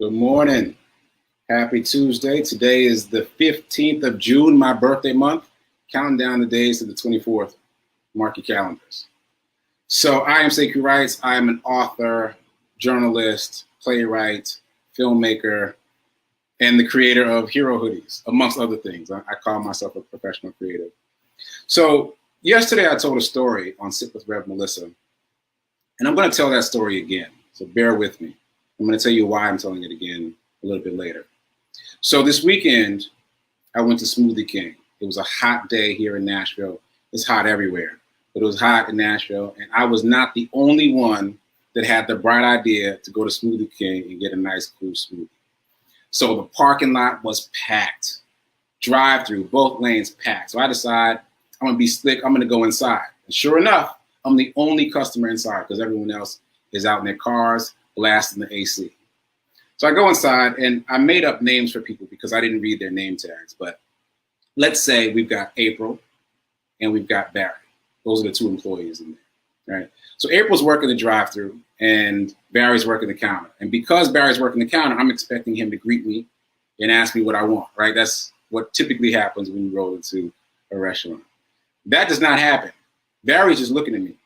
Good morning. Happy Tuesday. Today is the 15th of June, my birthday month. Counting down the days to the 24th. Mark your calendars. So I am Sekou Wrights. I am an author, journalist, playwright, filmmaker, and the creator of Hero Hoodies, amongst other things. I call myself a professional creative. So yesterday I told a story on Sit with Rev Melissa, and I'm going to tell that story again. So bear with me. I'm going to tell you why I'm telling it again a little bit later. So this weekend, I went to Smoothie King. It was a hot day here in Nashville. It's hot everywhere, but it was hot in Nashville, and I was not the only one that had the bright idea to go to Smoothie King and get a nice, cool smoothie. So the parking lot was packed. Drive-through, both lanes packed. So I decide I'm going to be slick. I'm going to go inside. And sure enough, I'm the only customer inside because everyone else is out in their cars blasting the AC. So I go inside and I made up names for people because I didn't read their name tags. But let's say we've got April and we've got Barry. Those are the two employees in there, right? So April's working the drive-through and Barry's working the counter. And because Barry's working the counter, I'm expecting him to greet me and ask me what I want, right? That's what typically happens when you roll into a restaurant. That does not happen. Barry's just looking at me.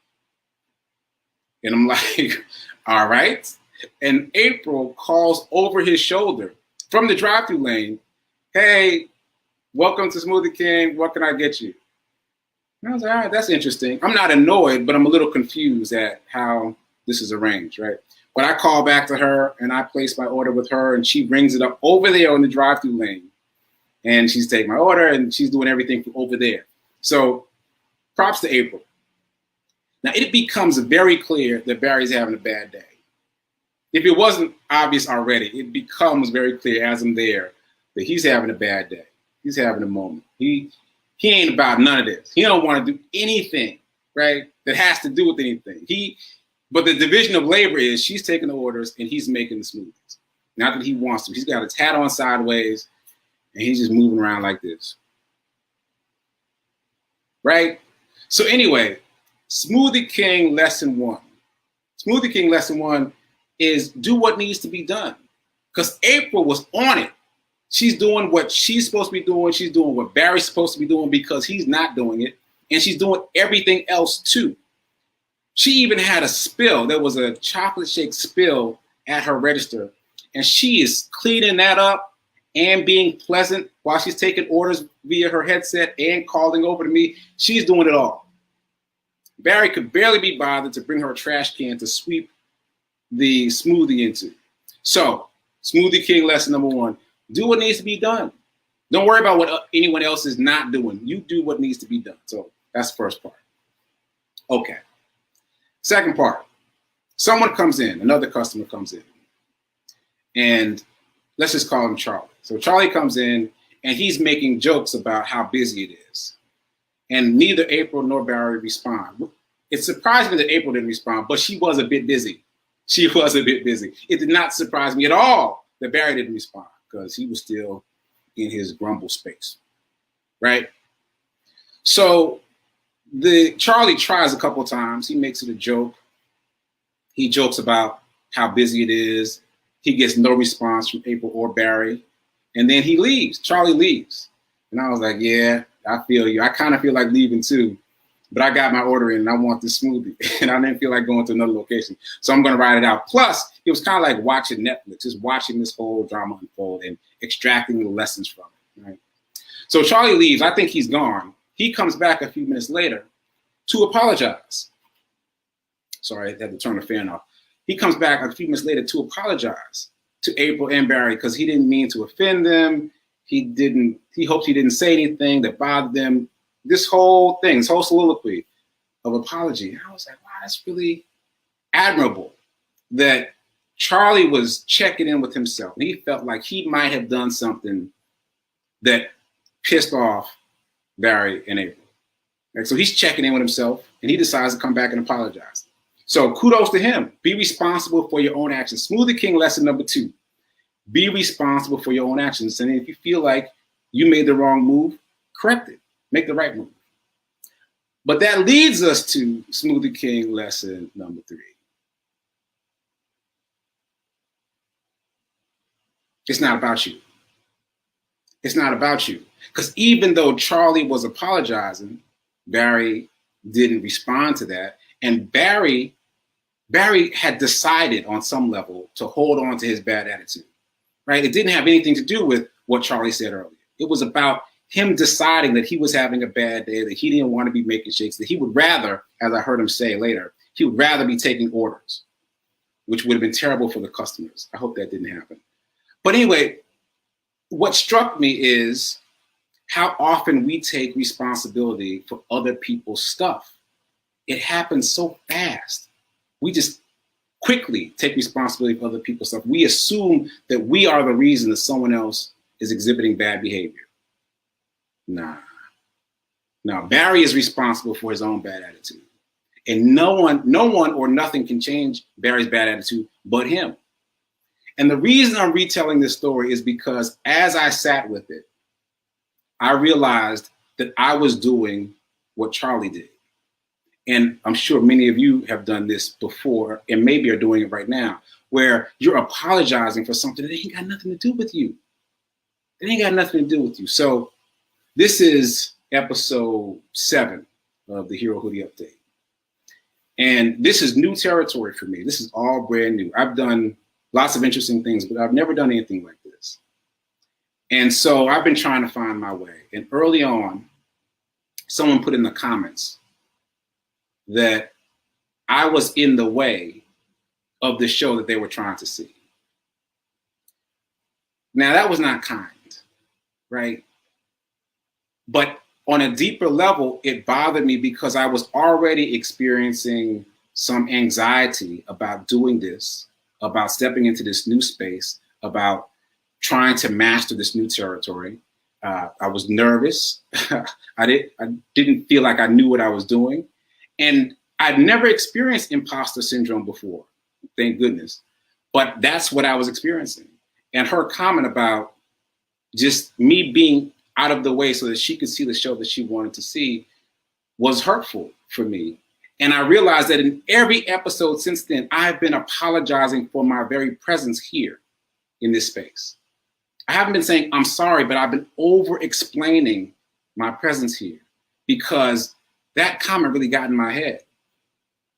And I'm like, all right. And April calls over his shoulder from the drive-through lane, hey, welcome to Smoothie King. What can I get you? And I was like, all right, that's interesting. I'm not annoyed, but I'm a little confused at how this is arranged, right? But I call back to her and I place my order with her and she brings it up over there on the drive-through lane. And she's taking my order and she's doing everything from over there. So props to April. Now it becomes very clear that Barry's having a bad day. If it wasn't obvious already, it becomes very clear as I'm there that he's having a bad day. He's having a moment. He ain't about none of this. He don't want to do anything, right, that has to do with anything. But the division of labor is she's taking the orders and he's making the smoothies. Not that he wants to. He's got his hat on sideways and he's just moving around like this. Right? So anyway, Smoothie King lesson one. Smoothie King lesson one is do what needs to be done. Because April was on it. She's doing what she's supposed to be doing. She's doing what Barry's supposed to be doing because he's not doing it. And she's doing everything else too. She even had a spill. There was a chocolate shake spill at her register. And she is cleaning that up and being pleasant while she's taking orders via her headset and calling over to me. She's doing it all. Barry could barely be bothered to bring her a trash can to sweep the smoothie into. So, Smoothie King lesson number one, do what needs to be done. Don't worry about what anyone else is not doing. You do what needs to be done. So, that's the first part. Okay. Second part, someone comes in, another customer comes in, and let's just call him Charlie. So, Charlie comes in, and he's making jokes about how busy it is. And neither April nor Barry respond. It surprised me that April didn't respond, but she was a bit busy. She was a bit busy. It did not surprise me at all that Barry didn't respond because he was still in his grumble space, right? So Charlie tries a couple of times. He makes it a joke. He jokes about how busy it is. He gets no response from April or Barry. And then he leaves. Charlie leaves. And I was like, yeah, I feel you. I kind of feel like leaving too. But I got my order in and I want this smoothie. And I didn't feel like going to another location. So I'm going to ride it out. Plus, it was kind of like watching Netflix, just watching this whole drama unfold and extracting the lessons from it, right? So Charlie leaves. I think he's gone. He comes back a few minutes later to apologize. Sorry, I had to turn the fan off. He comes back a few minutes later to apologize to April and Barry because he didn't mean to offend them. He hoped he didn't say anything that bothered them. This whole thing, this whole soliloquy of apology. And I was like, wow, that's really admirable that Charlie was checking in with himself. And he felt like he might have done something that pissed off Barry and April. And so he's checking in with himself and he decides to come back and apologize. So kudos to him. Be responsible for your own actions. Smoothie King lesson number two. Be responsible for your own actions. And if you feel like you made the wrong move, correct it. Make the right move. But that leads us to Smoothie King lesson number three. It's not about you. It's not about you. Because even though Charlie was apologizing, Barry didn't respond to that. And Barry had decided on some level to hold on to his bad attitude, right? It didn't have anything to do with what Charlie said earlier. It was about him deciding that he was having a bad day, that he didn't want to be making shakes, that he would rather, as I heard him say later, he would rather be taking orders, which would have been terrible for the customers. I hope that didn't happen. But anyway, what struck me is how often we take responsibility for other people's stuff. It happens so fast. We just quickly take responsibility for other people's stuff. We assume that we are the reason that someone else is exhibiting bad behavior. Nah. Barry is responsible for his own bad attitude. And no one or nothing can change Barry's bad attitude but him. And the reason I'm retelling this story is because as I sat with it, I realized that I was doing what Charlie did. And I'm sure many of you have done this before and maybe are doing it right now, where you're apologizing for something that ain't got nothing to do with you. It ain't got nothing to do with you. So this is episode 7 of the Hero Hoodie Update. And this is new territory for me. This is all brand new. I've done lots of interesting things, but I've never done anything like this. And so I've been trying to find my way. And early on, someone put in the comments that I was in the way of the show that they were trying to see. Now, that was not kind, right? But on a deeper level, it bothered me because I was already experiencing some anxiety about doing this, about stepping into this new space, about trying to master this new territory. I was nervous. I didn't feel like I knew what I was doing. And I'd never experienced imposter syndrome before, thank goodness. But that's what I was experiencing. And her comment about just me being out of the way so that she could see the show that she wanted to see was hurtful for me. And I realized that in every episode since then, I've been apologizing for my very presence here in this space. I haven't been saying I'm sorry, but I've been over-explaining my presence here because that comment really got in my head.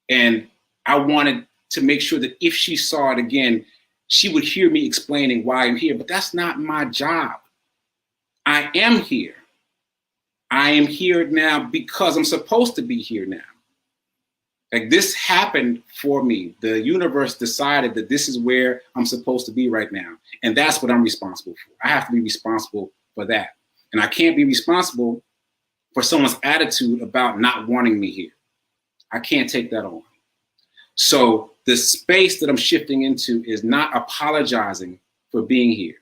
And I wanted to make sure that if she saw it again, she would hear me explaining why I'm here, but that's not my job. I am here. I am here now because I'm supposed to be here now. Like this happened for me. The universe decided that this is where I'm supposed to be right now. And that's what I'm responsible for. I have to be responsible for that. And I can't be responsible for someone's attitude about not wanting me here. I can't take that on. So the space that I'm shifting into is not apologizing for being here.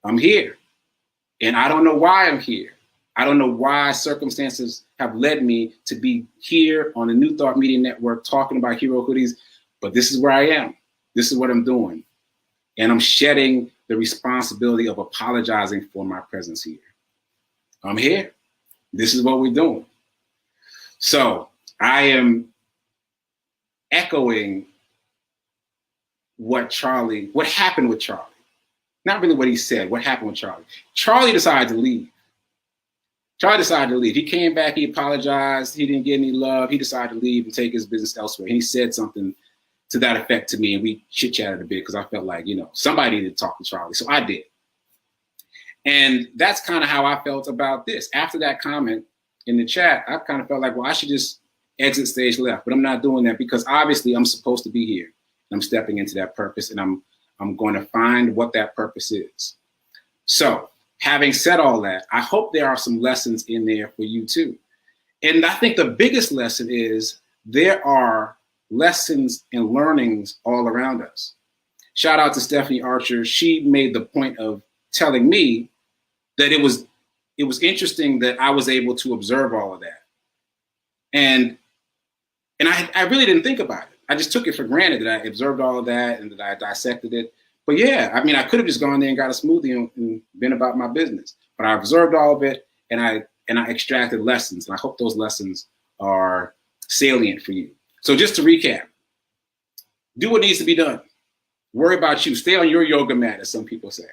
I'm here. And I don't know why I'm here. I don't know why circumstances have led me to be here on the New Thought Media Network talking about hero hoodies, but this is where I am. This is what I'm doing. And I'm shedding the responsibility of apologizing for my presence here. I'm here. This is what we're doing. So I am echoing what happened with Charlie. Not really what he said, what happened with Charlie. Charlie decided to leave. He came back, he apologized, he didn't get any love. He decided to leave and take his business elsewhere. And he said something to that effect to me, and we chit-chatted a bit because I felt like, somebody needed to talk to Charlie. So I did. And that's kind of how I felt about this. After that comment in the chat, I kind of felt like, well, I should just exit stage left. But I'm not doing that because obviously I'm supposed to be here. And I'm stepping into that purpose, and I'm going to find what that purpose is. So having said all that, I hope there are some lessons in there for you too. And I think the biggest lesson is there are lessons and learnings all around us. Shout out to Stephanie Archer. She made the point of telling me that it was interesting that I was able to observe all of that. And I really didn't think about it. I just took it for granted that I observed all of that and that I dissected it. But yeah, I mean, I could have just gone there and got a smoothie and been about my business. But I observed all of it and I extracted lessons. And I hope those lessons are salient for you. So just to recap, do what needs to be done. Worry about you. Stay on your yoga mat, as some people say.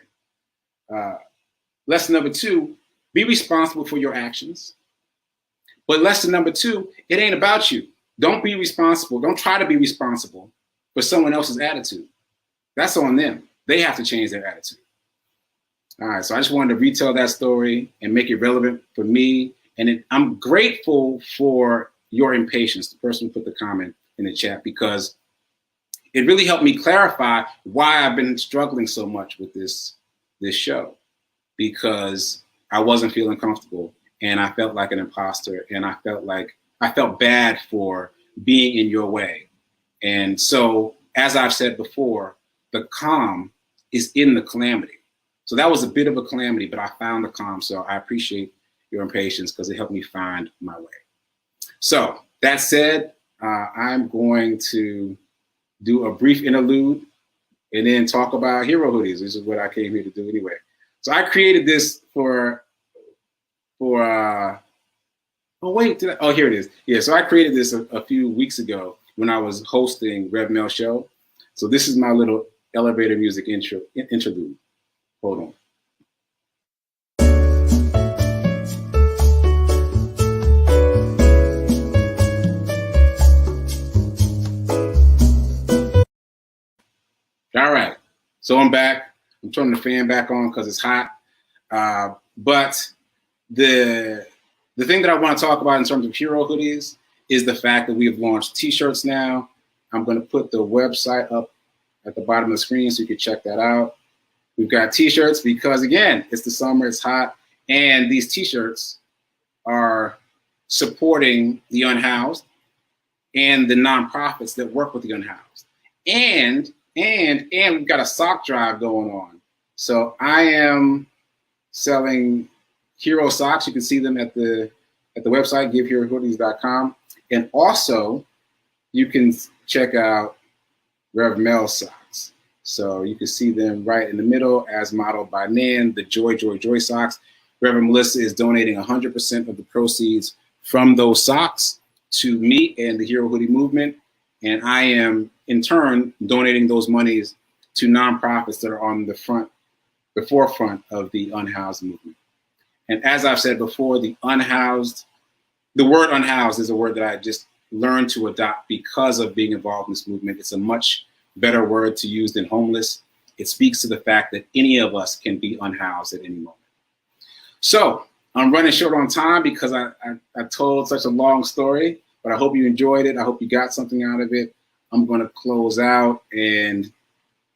Lesson number 2, be responsible for your actions. But lesson number 2, it ain't about you. Don't be responsible. Don't try to be responsible for someone else's attitude. That's on them. They have to change their attitude. All right, so I just wanted to retell that story and make it relevant for me. And I'm grateful for your impatience, the person who put the comment in the chat, because it really helped me clarify why I've been struggling so much with this show, because I wasn't feeling comfortable and I felt like an imposter, and I felt bad for being in your way. And so, as I've said before, the calm is in the calamity. So that was a bit of a calamity, but I found the calm. So I appreciate your impatience because it helped me find my way. So that said, I'm going to do a brief interlude and then talk about hero hoodies. This is what I came here to do anyway. So I created this oh wait, here it is. Yeah, so I created this a few weeks ago when I was hosting Rev Mel Show. So this is my little elevator music interlude. Hold on. All right, so I'm back. I'm turning the fan back on because it's hot. But the thing that I want to talk about in terms of hero hoodies is the fact that we've launched t-shirts now. I'm going to put the website up at the bottom of the screen so you can check that out. We've got t-shirts because, again, it's the summer, it's hot, and these t-shirts are supporting the unhoused and the nonprofits that work with the unhoused. And we've got a sock drive going on. So I am selling hero socks. You can see them at the website, giveherohoodies.com. And also, you can check out Rev Mel socks. So you can see them right in the middle as modeled by Nan, the Joy, Joy, Joy socks. Reverend Melissa is donating 100% of the proceeds from those socks to me and the Hero Hoodie movement. And I am, in turn, donating those monies to nonprofits that are on the forefront of the unhoused movement. And as I've said before, the word unhoused is a word that I just learned to adopt because of being involved in this movement. It's a much better word to use than homeless. It speaks to the fact that any of us can be unhoused at any moment. So I'm running short on time because I told such a long story, but I hope you enjoyed it. I hope you got something out of it. I'm going to close out and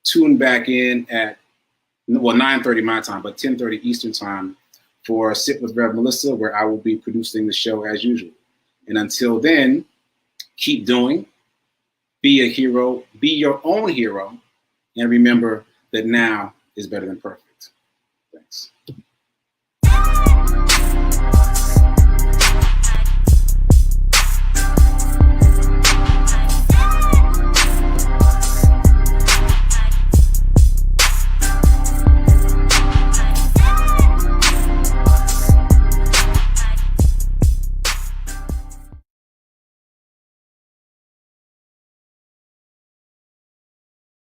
tune back in at, 9:30 my time, but 10:30 Eastern time for Sit with Rev Melissa, where I will be producing the show as usual. And until then, keep doing, be a hero, be your own hero, and remember that now is better than perfect. Thanks.